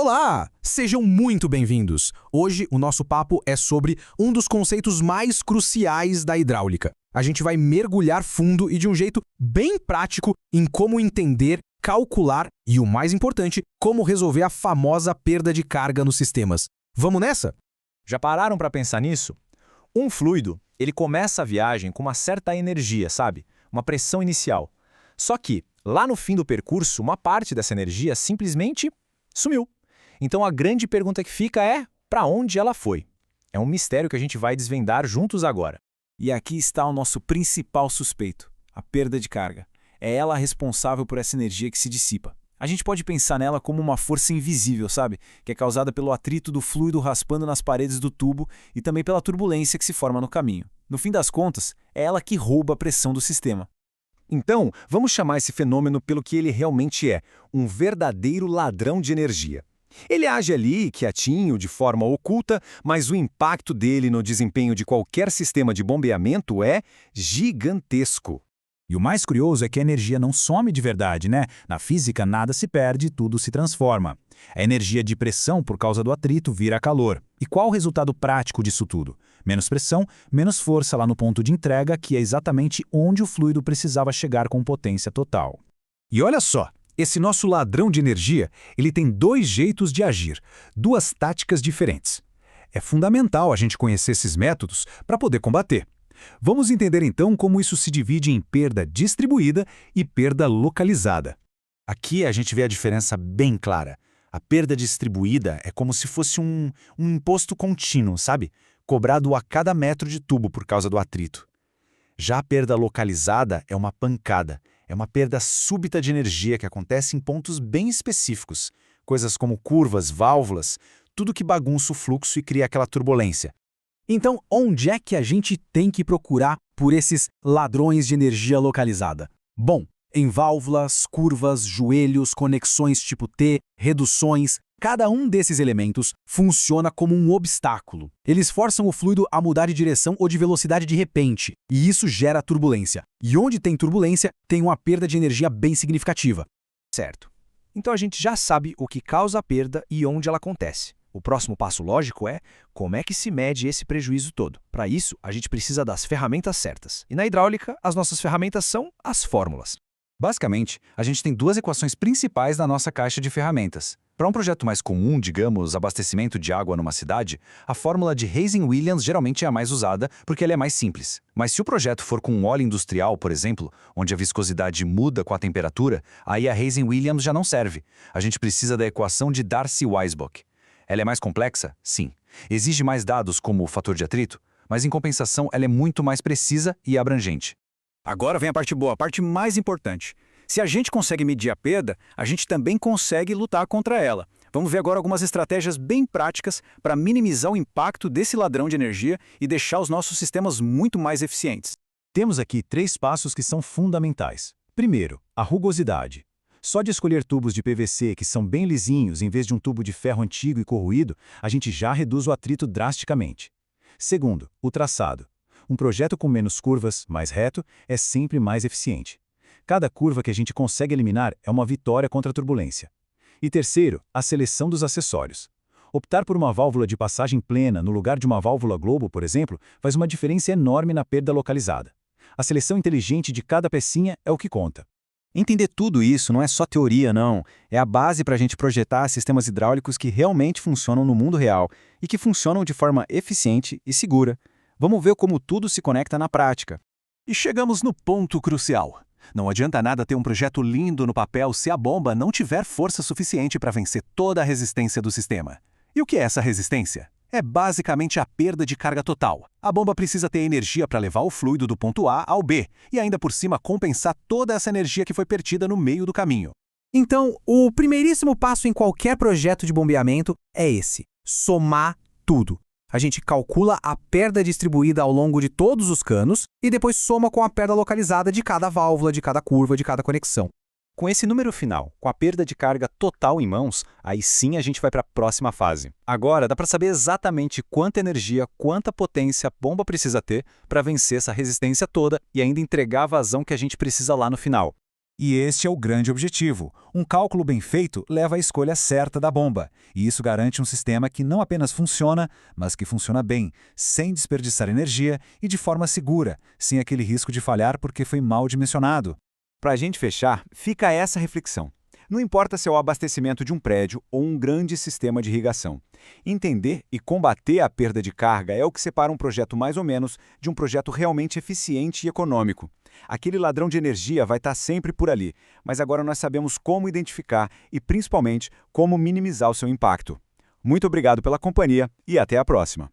Olá! Sejam muito bem-vindos! Hoje o nosso papo é sobre um dos conceitos mais cruciais da hidráulica. A gente vai mergulhar fundo e de um jeito bem prático em como entender, calcular e, o mais importante, como resolver a famosa perda de carga nos sistemas. Vamos nessa? Já pararam para pensar nisso? Um fluido, ele começa a viagem com uma certa energia, sabe? Uma pressão inicial. Só que, lá no fim do percurso, uma parte dessa energia simplesmente sumiu. Então a grande pergunta que fica é, para onde ela foi? É um mistério que a gente vai desvendar juntos agora. E aqui está o nosso principal suspeito, a perda de carga. É ela a responsável por essa energia que se dissipa. A gente pode pensar nela como uma força invisível, sabe? Que é causada pelo atrito do fluido raspando nas paredes do tubo e também pela turbulência que se forma no caminho. No fim das contas, é ela que rouba a pressão do sistema. Então, vamos chamar esse fenômeno pelo que ele realmente é, um verdadeiro ladrão de energia. Ele age ali, quietinho, de forma oculta, mas o impacto dele no desempenho de qualquer sistema de bombeamento é gigantesco. E o mais curioso é que a energia não some de verdade, né? Na física, nada se perde, tudo se transforma. A energia de pressão, por causa do atrito, vira calor. E qual o resultado prático disso tudo? Menos pressão, menos força lá no ponto de entrega, que é exatamente onde o fluido precisava chegar com potência total. E olha só, esse nosso ladrão de energia, ele tem dois jeitos de agir, duas táticas diferentes. É fundamental a gente conhecer esses métodos para poder combater. Vamos entender então como isso se divide em perda distribuída e perda localizada. Aqui a gente vê a diferença bem clara. A perda distribuída é como se fosse um imposto contínuo, sabe? Cobrado a cada metro de tubo por causa do atrito. Já a perda localizada é uma pancada. É uma perda súbita de energia que acontece em pontos bem específicos. Coisas como curvas, válvulas, tudo que bagunça o fluxo e cria aquela turbulência. Então, onde é que a gente tem que procurar por esses ladrões de energia localizada? Bom, em válvulas, curvas, joelhos, conexões tipo T, reduções, cada um desses elementos funciona como um obstáculo. Eles forçam o fluido a mudar de direção ou de velocidade de repente, e isso gera turbulência. E onde tem turbulência, tem uma perda de energia bem significativa. Certo. Então a gente já sabe o que causa a perda e onde ela acontece. O próximo passo lógico é como é que se mede esse prejuízo todo. Para isso, a gente precisa das ferramentas certas. E na hidráulica, as nossas ferramentas são as fórmulas. Basicamente, a gente tem duas equações principais na nossa caixa de ferramentas. Para um projeto mais comum, digamos, abastecimento de água numa cidade, a fórmula de Hazen-Williams geralmente é a mais usada porque ela é mais simples. Mas se o projeto for com um óleo industrial, por exemplo, onde a viscosidade muda com a temperatura, aí a Hazen-Williams já não serve. A gente precisa da equação de Darcy-Weisbach. Ela é mais complexa? Sim. Exige mais dados como o fator de atrito, mas em compensação ela é muito mais precisa e abrangente. Agora vem a parte boa, a parte mais importante. Se a gente consegue medir a perda, a gente também consegue lutar contra ela. Vamos ver agora algumas estratégias bem práticas para minimizar o impacto desse ladrão de energia e deixar os nossos sistemas muito mais eficientes. Temos aqui 3 passos que são fundamentais. Primeiro, a rugosidade. Só de escolher tubos de PVC que são bem lisinhos em vez de um tubo de ferro antigo e corroído, a gente já reduz o atrito drasticamente. Segundo, o traçado. Um projeto com menos curvas, mais reto, é sempre mais eficiente. Cada curva que a gente consegue eliminar é uma vitória contra a turbulência. E terceiro, a seleção dos acessórios. Optar por uma válvula de passagem plena no lugar de uma válvula globo, por exemplo, faz uma diferença enorme na perda localizada. A seleção inteligente de cada pecinha é o que conta. Entender tudo isso não é só teoria, não. É a base para a gente projetar sistemas hidráulicos que realmente funcionam no mundo real e que funcionam de forma eficiente e segura. Vamos ver como tudo se conecta na prática. E chegamos no ponto crucial. Não adianta nada ter um projeto lindo no papel se a bomba não tiver força suficiente para vencer toda a resistência do sistema. E o que é essa resistência? É basicamente a perda de carga total. A bomba precisa ter energia para levar o fluido do ponto A ao B e ainda por cima compensar toda essa energia que foi perdida no meio do caminho. Então, o primeiríssimo passo em qualquer projeto de bombeamento é esse: somar tudo. A gente calcula a perda distribuída ao longo de todos os canos e depois soma com a perda localizada de cada válvula, de cada curva, de cada conexão. Com esse número final, com a perda de carga total em mãos, aí sim a gente vai para a próxima fase. Agora dá para saber exatamente quanta energia, quanta potência a bomba precisa ter para vencer essa resistência toda e ainda entregar a vazão que a gente precisa lá no final. E este é o grande objetivo. Um cálculo bem feito leva à escolha certa da bomba, e isso garante um sistema que não apenas funciona, mas que funciona bem, sem desperdiçar energia e de forma segura, sem aquele risco de falhar porque foi mal dimensionado. Para a gente fechar, fica essa reflexão. Não importa se é o abastecimento de um prédio ou um grande sistema de irrigação. Entender e combater a perda de carga é o que separa um projeto mais ou menos de um projeto realmente eficiente e econômico. Aquele ladrão de energia vai estar sempre por ali, mas agora nós sabemos como identificar e, principalmente, como minimizar o seu impacto. Muito obrigado pela companhia e até a próxima.